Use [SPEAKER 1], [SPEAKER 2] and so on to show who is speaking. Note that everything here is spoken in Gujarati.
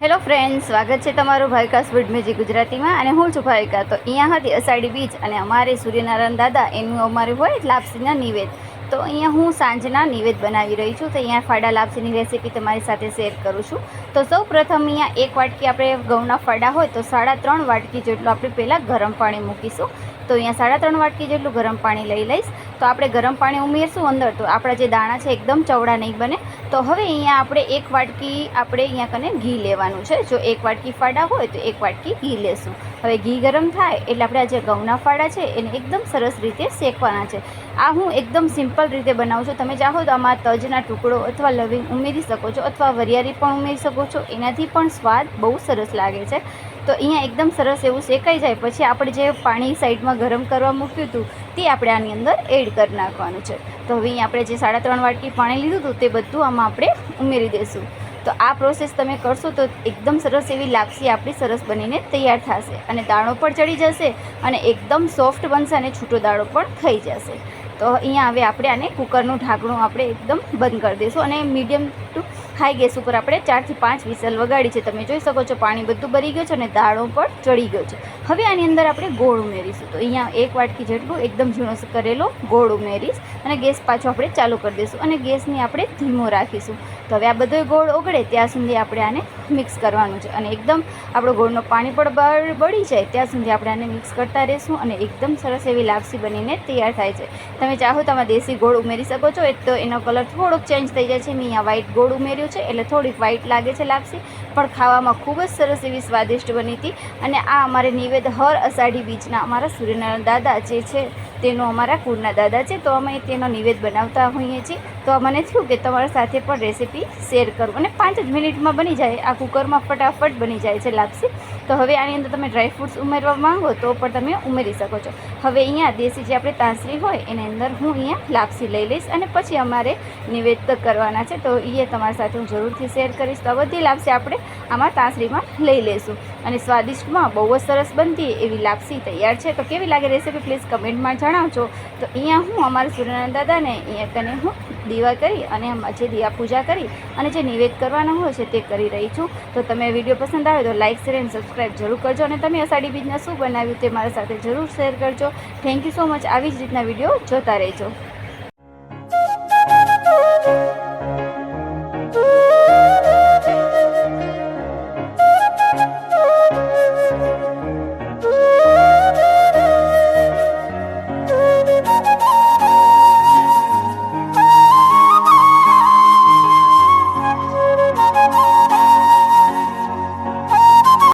[SPEAKER 1] હેલો ફ્રેન્ડ્સ, સ્વાગત છે તમારું ભાવિકા સ્વીટ મેજી ગુજરાતીમાં. અને હું છું ભાવિકા. તો અહીંયા હતી અષાઢી બીજ અને અમારે સૂર્યનારાયણ દાદા એનું અમારે હોય લાપસીના નિવેદ. તો અહીંયા હું સાંજના નિવેદ બનાવી રહી છું. તો અહીંયા ફાડા લાપસીની રેસીપી તમારી સાથે શેર કરું છું. તો સૌ પ્રથમ અહીંયા એક વાટકી આપણે ઘઉંના ફાડા હોય તો 3.5 વાટકી જેટલું આપણે પહેલાં ગરમ પાણી મૂકીશું. તો અહીંયા 3.5 વાટકી જેટલું ગરમ પાણી લઈ લઈશ. તો આપણે ગરમ પાણી ઉમેરશું અંદર તો આપણા જે દાણા છે એકદમ ચવડા નહીં બને. તો હવે અહીંયા આપણે 1 વાટકી આપણે અહીંયા કને ઘી લેવાનું છે. જો 1 વાટકી ફાડા હોય તો 1 વાટકી ઘી લેશું. હવે ઘી ગરમ થાય એટલે આપણે આ જે ઘઉંના ફાડા છે એને એકદમ સરસ રીતે શેકવાના છે. આ હું એકદમ સિમ્પલ રીતે બનાવું છું. તમે ચાહો તો આમાં તજના ટુકડો અથવા લવિંગ ઉમેરી શકો છો અથવા વરિયાળી પણ ઉમેરી શકો છો. એનાથી પણ સ્વાદ બહુ સરસ લાગે છે. તો અહીંયા એકદમ સરસ એવું શેકાઈ જાય પછી આપણે જે પાણી સાઈડમાં ગરમ કરવા મૂક્યું હતું તે આપણે આની અંદર એડ કરી નાખવાનું છે. તો હવે અહીંયા આપણે જે 3.5 વાટકી પાણી લીધું હતું તે બધું આમાં આપણે ઉમેરી દઈશું. તો આ પ્રોસેસ તમે કરશો તો એકદમ સરસ એવી લાપસી આપણી સરસ બનીને તૈયાર થશે અને દાણો પણ ચડી જશે અને એકદમ સોફ્ટ બનશે અને છૂટો દાણો પણ થઈ જશે. તો અહીંયા હવે આપણે આને કુકરનું ઢાંકણું આપણે એકદમ બંધ કરી દઈશું અને મીડિયમ ટુ હાઈ ગેસ ઉપર આપણે 4 થી 5 વિસલ વગાડી છે. તમે જોઈ શકો છો પાણી બધું ભરી ગયું છે અને દાણો પણ ચડી ગયો છે. હવે આની અંદર આપણે ગોળ ઉમેરીશું. તો અહીંયા 1 વાટકી જેટલું એકદમ ઝીણો કરેલો ગોળ ઉમેરીશ અને ગેસ પાછો આપણે ચાલુ કરી દઈશું અને ગેસને આપણે ધીમો રાખીશું. તો હવે આ બધો ગોળ ઓગળે ત્યાં સુધી આપણે આને મિક્સ કરવાનું છે અને એકદમ આપણો ગોળનો પાણી પણ બળી જાય ત્યાં સુધી આપણે આને મિક્સ કરતા રહીશું અને એકદમ સરસ એવી લાપસી બનીને તૈયાર થાય છે. તમે ચાહો તો આમાં દેશી ગોળ ઉમેરી શકો છો. તો એનો કલર થોડોક ચેન્જ થઈ જાય છે. મેં અહીંયા વ્હાઈટ ગોળ ઉમેર્યું છે એટલે થોડીક વ્હાઈટ લાગે છે લાપસી, પણ ખાવામાં ખૂબ જ સરસ એવી સ્વાદિષ્ટ બની હતી. અને આ અમારે નિવેદ હર અષાઢી બીજના અમારા સૂર્યનારાયણ દાદા જે છે તેનો અમારા કુળના દાદા છે. તો અમે તેનો નિવેદ બનાવતા હોઈએ છીએ. તો મને થયું કે તમારા સાથે પણ રેસીપી શેર કરું અને 5 જ મિનિટમાં બની જાય. આ કુકરમાં ફટાફટ બની જાય છે લાપસી. તો હવે આની અંદર તમે ડ્રાયફ્રૂટ્સ ઉમેરવા માંગો તો પણ તમે ઉમેરી શકો છો. હવે અહીંયા દેશી જે આપણે તાંસરી હોય એની અંદર હું અહીંયા લાપસી લઈ લઈશ અને પછી અમારે નિવેદ કરવાના છે. તો એ તમારી સાથે હું જરૂરથી શેર કરીશ. તો બધી લાપસી આપણે આમાં તાંસરીમાં લઈ લઈશું અને સ્વાદિષ્ટમાં બહુ જ સરસ બનતી એવી લાપસી તૈયાર છે. તો કેવી લાગે રેસીપી પ્લીઝ કમેન્ટમાં જણાવજો. તો અહીંયા હું અમારા સૂર્યનારાયણ દાદાને અહીંયા કને હું દીવા કરી અને જે દીવા પૂજા કરી અને જે નિવેદ કરવાના હોય છે તે કરી રહી છું. તો તમે વિડીયો પસંદ આવે તો લાઇક શેર અને સબસ્ક્રાઈબ જરૂર કરજો અને તમે અષાઢી બીજના શું બનાવ્યું તે મારા સાથે જરૂર શેર કરજો. Thank you so much. આવી જ રીતના વિડીયો જોતા રહેજો.